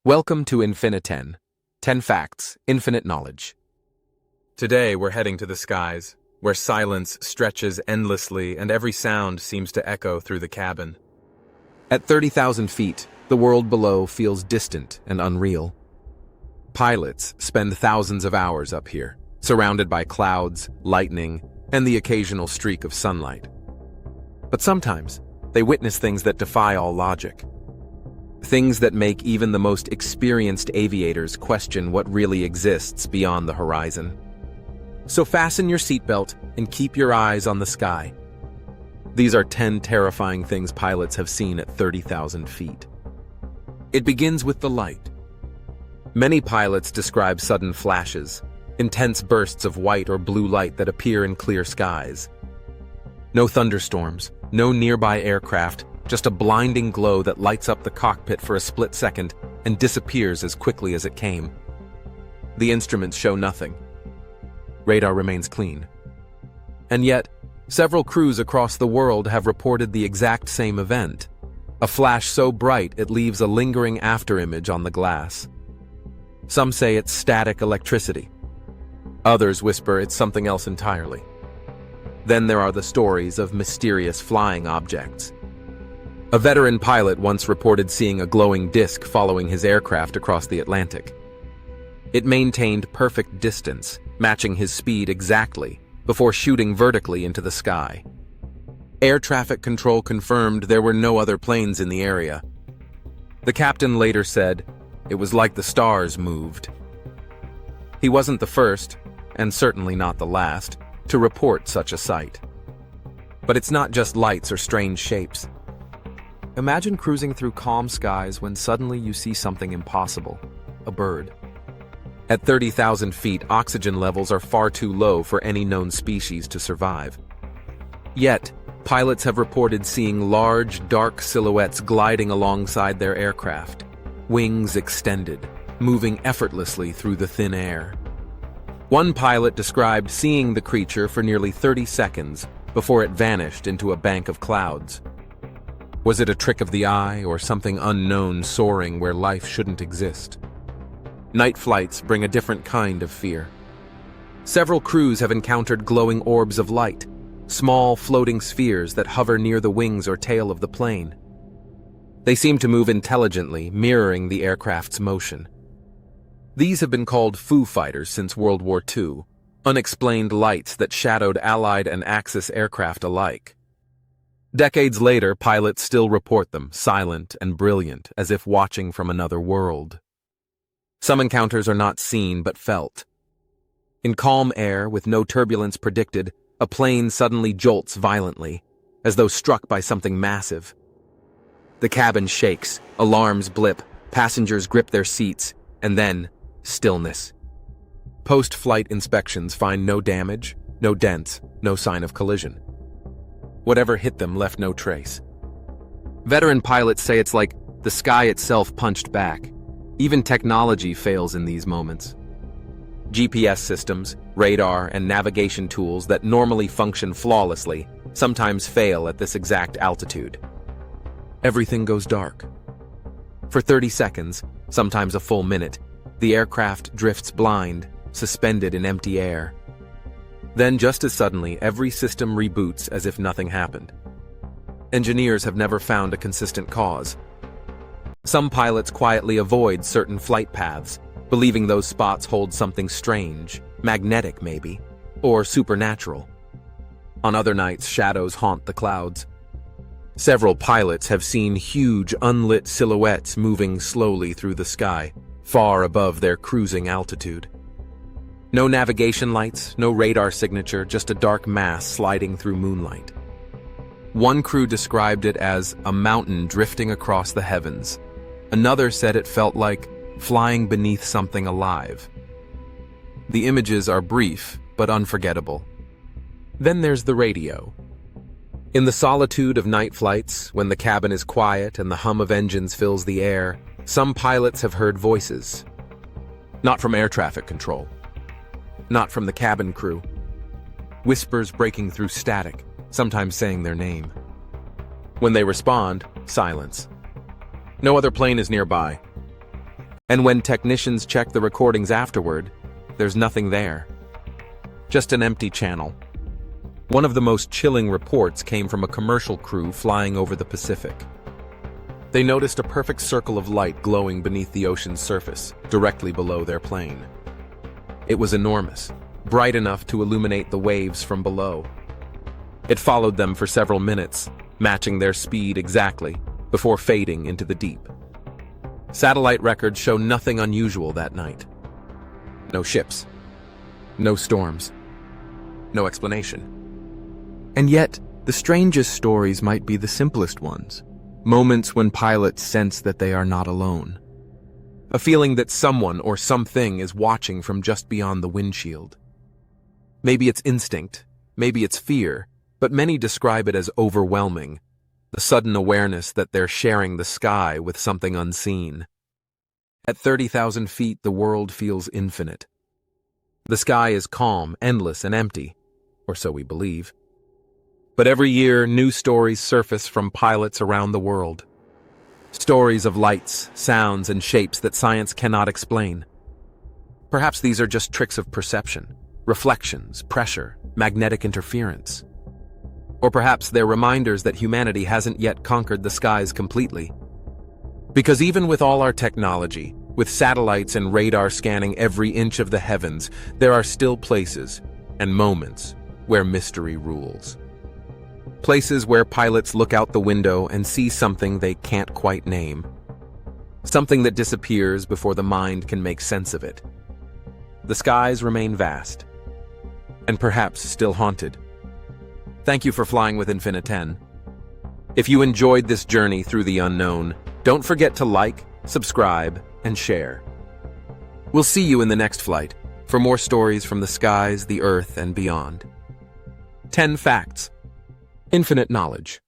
Welcome to Infini-10. 10 facts, infinite knowledge. Today we're heading to the skies, where silence stretches endlessly and every sound seems to echo through the cabin. At 30,000 feet, the world below feels distant and unreal. Pilots spend thousands of hours up here, surrounded by clouds, lightning, and the occasional streak of sunlight. But sometimes, they witness things that defy all logic. Things that make even the most experienced aviators question what really exists beyond the horizon. So fasten your seatbelt and keep your eyes on the sky. These are 10 terrifying things pilots have seen at 30,000 feet. It begins with the light. Many pilots describe sudden flashes, intense bursts of white or blue light that appear in clear skies. No thunderstorms, no nearby aircraft, just a blinding glow that lights up the cockpit for a split second and disappears as quickly as it came. The instruments show nothing. Radar remains clean. And yet, several crews across the world have reported the exact same event. A flash so bright it leaves a lingering afterimage on the glass. Some say it's static electricity. Others whisper it's something else entirely. Then there are the stories of mysterious flying objects. A veteran pilot once reported seeing a glowing disc following his aircraft across the Atlantic. It maintained perfect distance, matching his speed exactly, before shooting vertically into the sky. Air traffic control confirmed there were no other planes in the area. The captain later said, "It was like the stars moved." He wasn't the first, and certainly not the last, to report such a sight. But it's not just lights or strange shapes. Imagine cruising through calm skies when suddenly you see something impossible, a bird. At 30,000 feet, oxygen levels are far too low for any known species to survive. Yet, pilots have reported seeing large, dark silhouettes gliding alongside their aircraft, wings extended, moving effortlessly through the thin air. One pilot described seeing the creature for nearly 30 seconds before it vanished into a bank of clouds. Was it a trick of the eye or something unknown soaring where life shouldn't exist? Night flights bring a different kind of fear. Several crews have encountered glowing orbs of light, small floating spheres that hover near the wings or tail of the plane. They seem to move intelligently, mirroring the aircraft's motion. These have been called Foo Fighters since World War II, unexplained lights that shadowed Allied and Axis aircraft alike. Decades later, pilots still report them, silent and brilliant, as if watching from another world. Some encounters are not seen but felt. In calm air, with no turbulence predicted, a plane suddenly jolts violently, as though struck by something massive. The cabin shakes, alarms blip, passengers grip their seats, and then, stillness. Post-flight inspections find no damage, no dents, no sign of collision. Whatever hit them left no trace. Veteran pilots say it's like the sky itself punched back. Even technology fails in these moments. GPS systems, radar, and navigation tools that normally function flawlessly sometimes fail at this exact altitude. Everything goes dark. For 30 seconds, sometimes a full minute, the aircraft drifts blind, suspended in empty air. Then, just as suddenly, every system reboots as if nothing happened. Engineers have never found a consistent cause. Some pilots quietly avoid certain flight paths, believing those spots hold something strange, magnetic maybe, or supernatural. On other nights, shadows haunt the clouds. Several pilots have seen huge, unlit silhouettes moving slowly through the sky, far above their cruising altitude. No navigation lights, no radar signature, just a dark mass sliding through moonlight. One crew described it as a mountain drifting across the heavens. Another said it felt like flying beneath something alive. The images are brief, but unforgettable. Then there's the radio. In the solitude of night flights, when the cabin is quiet and the hum of engines fills the air, some pilots have heard voices. Not from air traffic control. Not from the cabin crew. Whispers breaking through static, sometimes saying their name. When they respond, silence. No other plane is nearby. And when technicians check the recordings afterward, there's nothing there. Just an empty channel. One of the most chilling reports came from a commercial crew flying over the Pacific. They noticed a perfect circle of light glowing beneath the ocean's surface, directly below their plane. It was enormous, bright enough to illuminate the waves from below. It followed them for several minutes, matching their speed exactly, before fading into the deep. Satellite records show nothing unusual that night. No ships. No storms. No explanation. And yet, the strangest stories might be the simplest ones. Moments when pilots sense that they are not alone. A feeling that someone or something is watching from just beyond the windshield. Maybe it's instinct, maybe it's fear, but many describe it as overwhelming. The sudden awareness that they're sharing the sky with something unseen. At 30,000 feet, the world feels infinite. The sky is calm, endless, and empty, or so we believe. But every year, new stories surface from pilots around the world. Stories of lights, sounds, and shapes that science cannot explain. Perhaps these are just tricks of perception, reflections, pressure, magnetic interference. Or perhaps they're reminders that humanity hasn't yet conquered the skies completely. Because even with all our technology, with satellites and radar scanning every inch of the heavens, there are still places and moments where mystery rules. Places where pilots look out the window and see something they can't quite name. Something that disappears before the mind can make sense of it. The skies remain vast, and perhaps still haunted. Thank you for flying with Infinite 10. If you enjoyed this journey through the unknown, don't forget to like, subscribe, and share. We'll see you in the next flight for more stories from the skies, the earth, and beyond. 10 facts. Infinite knowledge.